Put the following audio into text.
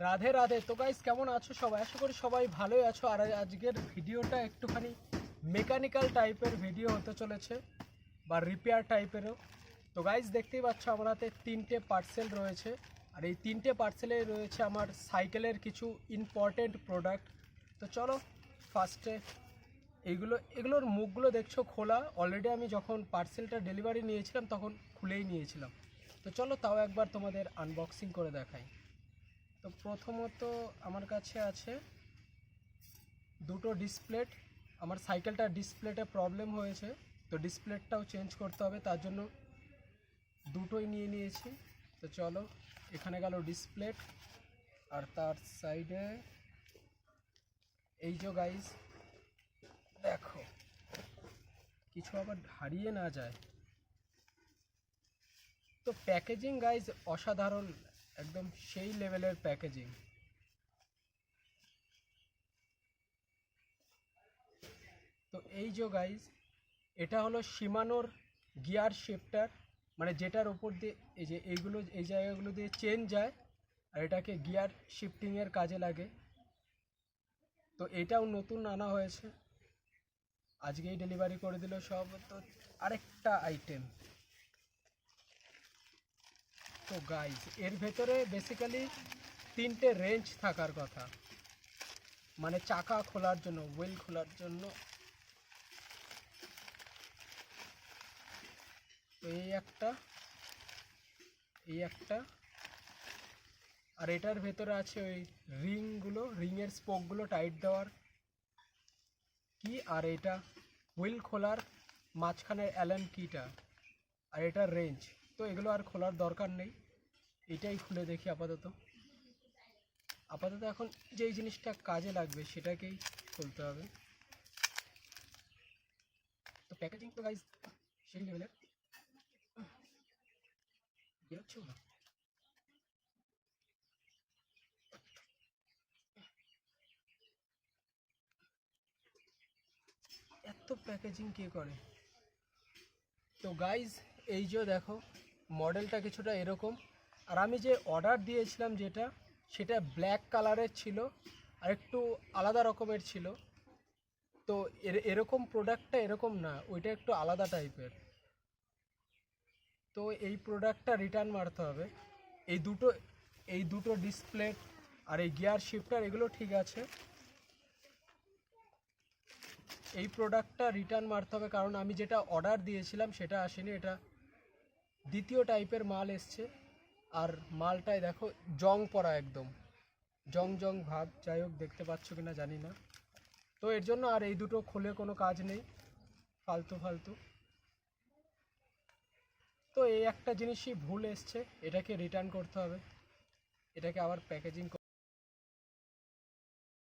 রাধে রাধে। তো গাইস কেমন আছো সবাই? আশা করি সবাই ভালোই আছো। আর আজকের ভিডিওটা একটুখানি মেকানিক্যাল টাইপের ভিডিও হতে চলেছে বা রিপেয়ার টাইপেরও। তো গাইস দেখতেই পাচ্ছ আমার হাতে তিনটে পার্সেল রয়েছে। আর এই তিনটে পার্সেলে রয়েছে আমার সাইকেলের কিছু ইম্পর্টেন্ট প্রোডাক্ট। তো চলো ফার্স্টে এগুলোর মুখগুলো দেখছো খোলা। অলরেডি আমি যখন পার্সেলটা ডেলিভারি নিয়েছিলাম তখন খুলেই নিয়েছিলাম। তো চলো তাও একবার তোমাদের আনবক্সিং করে দেখাই। তো প্রথমত আমার কাছে আছে দুটো ডিসপ্লেট। আমার সাইকেলটার ডিসপ্লেতে প্রবলেম হয়েছে, তো ডিসপ্লেটাও চেঞ্জ করতে হবে, তার জন্য দুটোই নিয়ে নিয়েছি। তো চলো, এখানে গেল ডিসপ্লেট। আর তার সাইডে এই যে গাইজ দেখো, কিছু আবার হারিয়ে না যায়। তো প্যাকেজিং গাইজ অসাধারণ, একদম সেই লেভেলের প্যাকেজিং। তো এই যে গাইজ, এটা হলো শিমানোর গিয়ার শিফটার, মানে যেটার উপর দিয়ে এই যে এইগুলো এই জায়গাগুলো দিয়ে চেন যায় আর এটাকে গিয়ার শিফটিংয়ের কাজে লাগে। তো এটাও নতুন আনা হয়েছে, আজকেই ডেলিভারি করে দিল সব। তো আরেকটা আইটেম, তো গাইজ এর ভেতরে বেসিক্যালি তিনটে রেঞ্জ থাকার কথা, মানে চাকা খোলার জন্য, হুইল খোলার জন্য। তো এই একটা, এই একটা, আর এটার ভেতরে আছে ওই রিংগুলো, রিংয়ের স্পোকগুলো টাইট দেওয়ার কি। আর এটা হুইল খোলার মাঝখানের অ্যালান কিটা, আর এটার রেঞ্জ। তো এগুলো আর খোলার দরকার নেই, এটাই খুলে দেখি আপাতত। আপাতত এখন যেই জিনিসটা কাজে লাগবে সেটাকেই খুলতে হবে। তো প্যাকেজিং তো গাইজ সেই লেভেলের, বেরোচ্ছেও না। এত প্যাকেজিং কে করে? তো গাইজ এই যে দেখো, মডেলটা কিছুটা এরকম। আর আমি যে অর্ডার দিয়েছিলাম যেটা, সেটা ব্ল্যাক কালারের ছিল আর একটু আলাদা রকমের ছিল। তো এরকম প্রোডাক্টটা এরকম না, ওইটা একটু আলাদা টাইপের। তো এই প্রোডাক্টটা রিটার্ন মারতে হবে। এই দুটো এই দুটো ডিসপ্লে আর এই গিয়ার শিফটার এগুলো ঠিক আছে, এই প্রোডাক্টটা রিটার্ন মারতে হবে, কারণ আমি যেটা অর্ডার দিয়েছিলাম সেটা আসেনি, এটা দ্বিতীয় টাইপের মাল এসছে। আর মালটায় দেখো জং পড়া, একদম জং জং ভাব। যাই হোক, দেখতে পাচ্ছ কিনা জানি না। তো এর জন্য আর এই দুটো খুলে কোনো কাজ নেই, ফালতু ফালতু। তো এই একটা জিনিসই ভুল এসছে, এটাকে রিটার্ন করতে হবে, এটাকে আবার প্যাকেজিং